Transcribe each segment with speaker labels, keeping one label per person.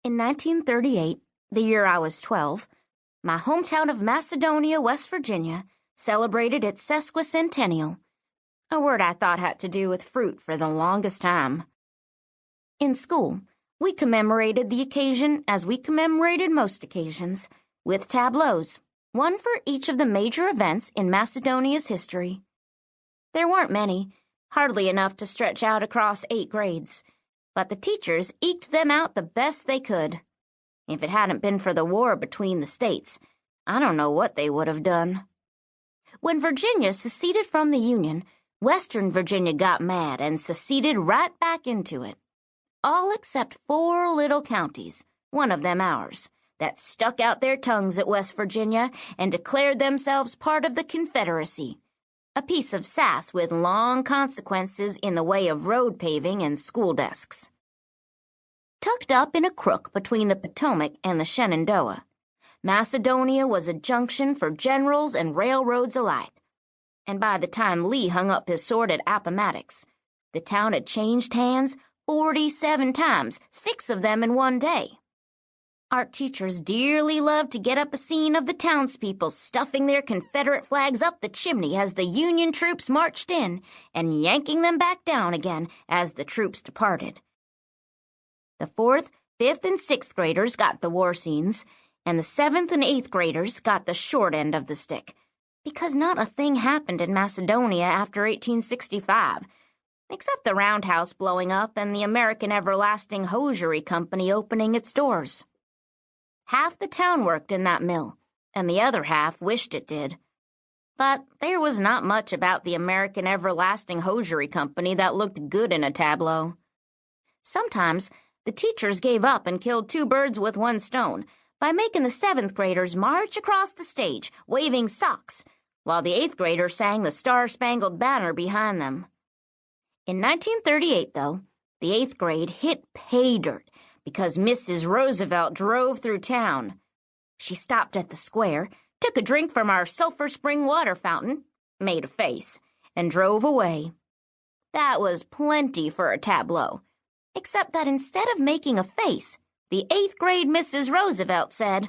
Speaker 1: In 1938, the year I was 12, my hometown of Macedonia, West Virginia, celebrated its sesquicentennial, a word I thought had to do with fruit for the longest time. In school, we commemorated the occasion as we commemorated most occasions, with tableaus, one for each of the major events in Macedonia's history. There weren't many, hardly enough to stretch out across 8 grades, but the teachers eked them out the best they could. If it hadn't been for the war between the states, I don't know what they would have done. When Virginia seceded from the Union, Western Virginia got mad and seceded right back into it. All except 4 little counties, one of them ours, that stuck out their tongues at West Virginia and declared themselves part of the Confederacy, a piece of sass with long consequences in the way of road paving and school desks. Tucked up in a crook between the Potomac and the Shenandoah, Macedonia was a junction for generals and railroads alike, and by the time Lee hung up his sword at Appomattox, the town had changed hands 47 times, 6 of them in one day. Art teachers dearly loved to get up a scene of the townspeople stuffing their Confederate flags up the chimney as the Union troops marched in and yanking them back down again as the troops departed. The 4th, 5th, and 6th graders got the war scenes, and the 7th and 8th graders got the short end of the stick, because not a thing happened in Macedonia after 1865, except the roundhouse blowing up and the American Everlasting Hosiery Company opening its doors. Half the town worked in that mill, and the other half wished it did. But there was not much about the American Everlasting Hosiery Company that looked good in a tableau. Sometimes the teachers gave up and killed 2 birds with 1 stone by making the 7th graders march across the stage, waving socks, while the 8th graders sang the Star-Spangled Banner behind them. In 1938, though, the 8th grade hit pay dirt because Mrs. Roosevelt drove through town. She stopped at the square, took a drink from our sulfur spring water fountain, made a face, and drove away. That was plenty for a tableau, except that instead of making a face, the 8th grade Mrs. Roosevelt said,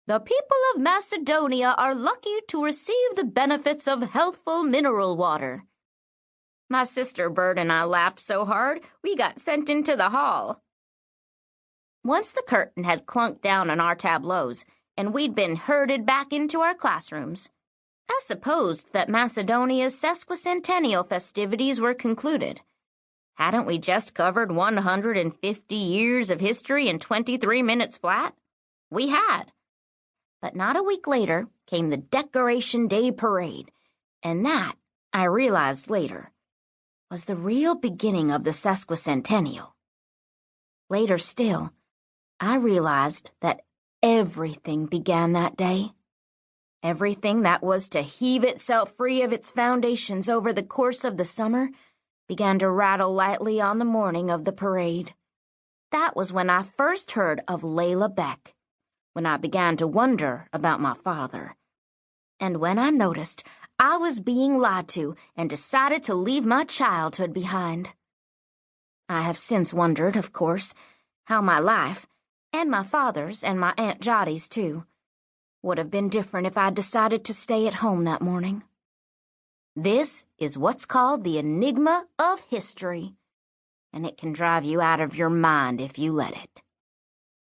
Speaker 1: "The people of Macedonia are lucky to receive the benefits of healthful mineral water." My sister Bert and I laughed so hard we got sent into the hall. Once the curtain had clunked down on our tableaus, and we'd been herded back into our classrooms, I supposed that Macedonia's sesquicentennial festivities were concluded. Hadn't we just covered 150 years of history in 23 minutes flat? We had. But not a week later came the Decoration Day Parade, and that, I realized later, was the real beginning of the sesquicentennial. Later still, I realized that everything began that day. Everything that was to heave itself free of its foundations over the course of the summer began to rattle lightly on the morning of the parade. That was when I first heard of Layla Beck, when I began to wonder about my father, and when I noticed I was being lied to and decided to leave my childhood behind. I have since wondered, of course, how my life, and my father's and my Aunt Jottie's too, would have been different if I'd decided to stay at home that morning. This is what's called the enigma of history, and it can drive you out of your mind if you let it.